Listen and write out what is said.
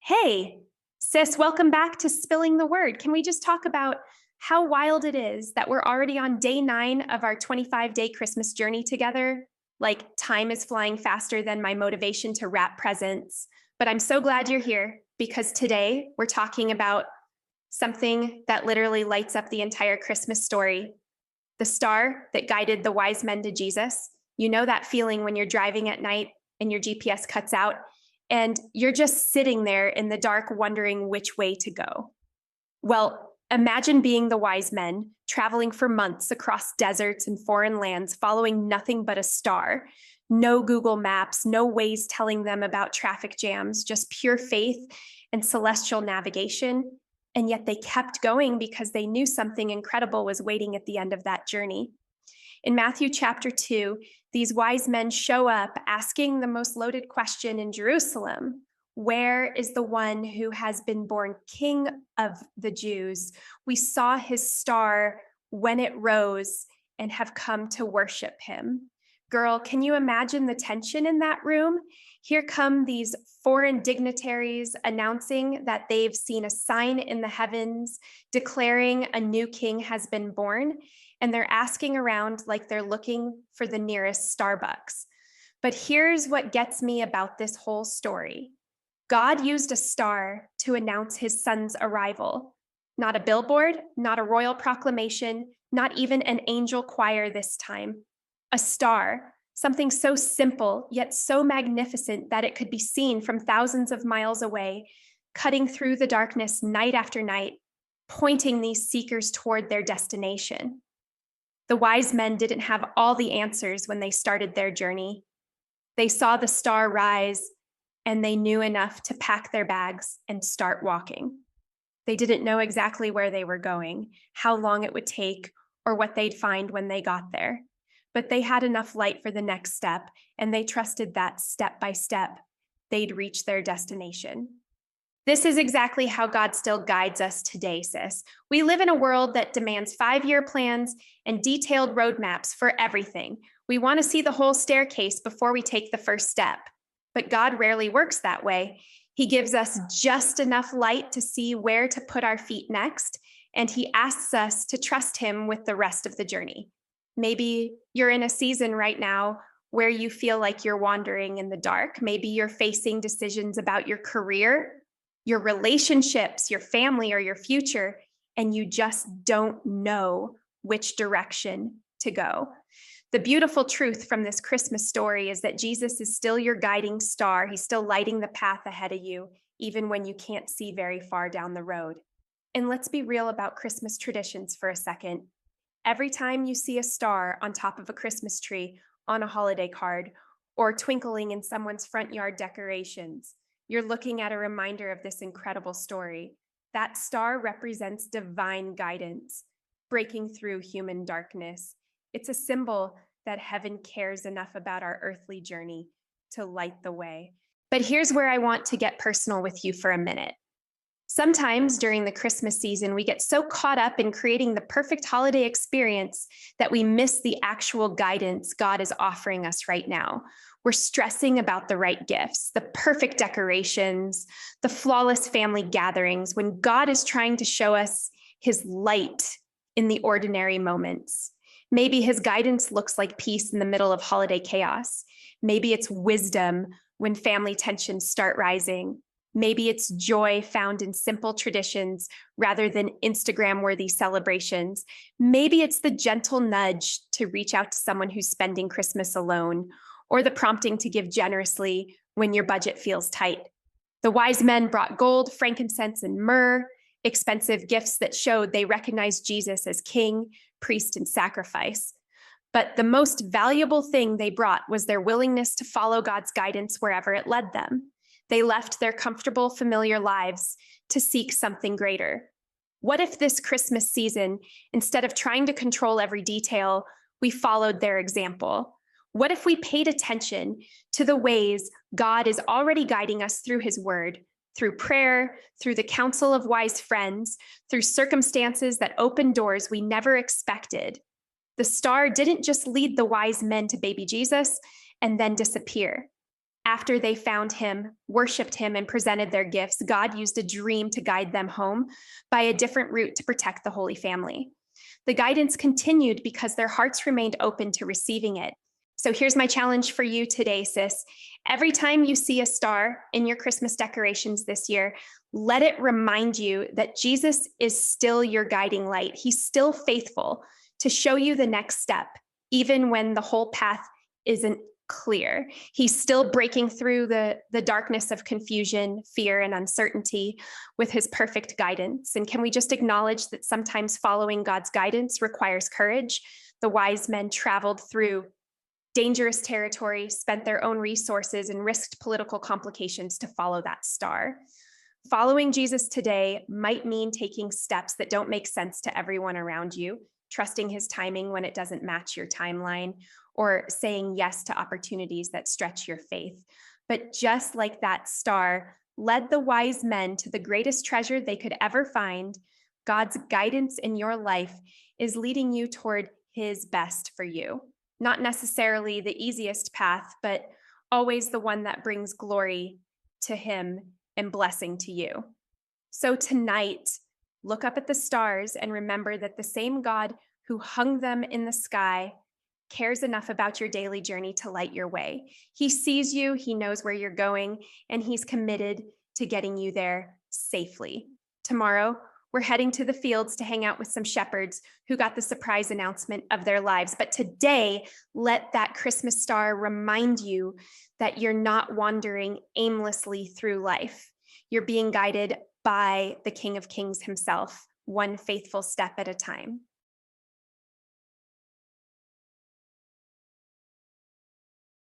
Hey, sis, welcome back to Spilling the Word. Can we just talk about how wild it is that we're already on day 9 of our 25-day Christmas journey together? Like, time is flying faster than my motivation to wrap presents. But I'm so glad you're here because today we're talking about something that literally lights up the entire Christmas story, the star that guided the wise men to Jesus. You know that feeling when you're driving at night and your GPS cuts out and you're just sitting there in the dark wondering which way to go. Well, imagine being the wise men traveling for months across deserts and foreign lands, following nothing but a star. No Google Maps, no ways telling them about traffic jams, just pure faith and celestial navigation. And yet they kept going because they knew something incredible was waiting at the end of that journey. In Matthew chapter 2, these wise men show up asking the most loaded question in Jerusalem: where is the one who has been born King of the Jews? We saw his star when it rose and have come to worship him. Girl, can you imagine the tension in that room? Here come these foreign dignitaries announcing that they've seen a sign in the heavens declaring a new king has been born, and they're asking around like they're looking for the nearest Starbucks. But here's what gets me about this whole story: God used a star to announce his son's arrival. Not a billboard, not a royal proclamation, not even an angel choir this time. A star, something so simple yet so magnificent that it could be seen from thousands of miles away, cutting through the darkness night after night, pointing these seekers toward their destination. The wise men didn't have all the answers when they started their journey. They saw the star rise, and they knew enough to pack their bags and start walking. They didn't know exactly where they were going, how long it would take, or what they'd find when they got there. But they had enough light for the next step, and they trusted that step by step, they'd reach their destination. This is exactly how God still guides us today, sis. We live in a world that demands 5-year plans and detailed roadmaps for everything. We want to see the whole staircase before we take the first step. But God rarely works that way. He gives us just enough light to see where to put our feet next, and he asks us to trust him with the rest of the journey. Maybe you're in a season right now where you feel like you're wandering in the dark. Maybe you're facing decisions about your career, your relationships, your family, or your future, and you just don't know which direction to go. The beautiful truth from this Christmas story is that Jesus is still your guiding star. He's still lighting the path ahead of you, even when you can't see very far down the road. And let's be real about Christmas traditions for a second. Every time you see a star on top of a Christmas tree, on a holiday card, or twinkling in someone's front yard decorations, you're looking at a reminder of this incredible story. That star represents divine guidance, breaking through human darkness. It's a symbol that heaven cares enough about our earthly journey to light the way. But here's where I want to get personal with you for a minute. Sometimes during the Christmas season, we get so caught up in creating the perfect holiday experience that we miss the actual guidance God is offering us right now. We're stressing about the right gifts, the perfect decorations, the flawless family gatherings, when God is trying to show us his light in the ordinary moments. Maybe his guidance looks like peace in the middle of holiday chaos. Maybe it's wisdom when family tensions start rising. Maybe it's joy found in simple traditions rather than Instagram-worthy celebrations. Maybe it's the gentle nudge to reach out to someone who's spending Christmas alone, or the prompting to give generously when your budget feels tight. The wise men brought gold, frankincense, and myrrh, expensive gifts that showed they recognized Jesus as king, priest, and sacrifice. But the most valuable thing they brought was their willingness to follow God's guidance wherever it led them. They left their comfortable, familiar lives to seek something greater. What if this Christmas season, instead of trying to control every detail, we followed their example? What if we paid attention to the ways God is already guiding us through his word, through prayer, through the counsel of wise friends, through circumstances that open doors we never expected? The star didn't just lead the wise men to baby Jesus and then disappear. After they found him, worshiped him, and presented their gifts, God used a dream to guide them home by a different route to protect the Holy Family. The guidance continued because their hearts remained open to receiving it. So here's my challenge for you today, sis. Every time you see a star in your Christmas decorations this year, let it remind you that Jesus is still your guiding light. He's still faithful to show you the next step, even when the whole path isn't clear. He's still breaking through the darkness of confusion, fear, and uncertainty with his perfect guidance. And can we just acknowledge that sometimes following God's guidance requires courage? The wise men traveled through dangerous territory, spent their own resources, and risked political complications to follow that star. Following Jesus today might mean taking steps that don't make sense to everyone around you, trusting his timing when it doesn't match your timeline, or saying yes to opportunities that stretch your faith. But just like that star led the wise men to the greatest treasure they could ever find, God's guidance in your life is leading you toward his best for you. Not necessarily the easiest path, but always the one that brings glory to him and blessing to you. So tonight, look up at the stars and remember that the same God who hung them in the sky cares enough about your daily journey to light your way. He sees you, he knows where you're going, and he's committed to getting you there safely. Tomorrow, we're heading to the fields to hang out with some shepherds who got the surprise announcement of their lives. But today, let that Christmas star remind you that you're not wandering aimlessly through life. You're being guided by the King of Kings himself, one faithful step at a time.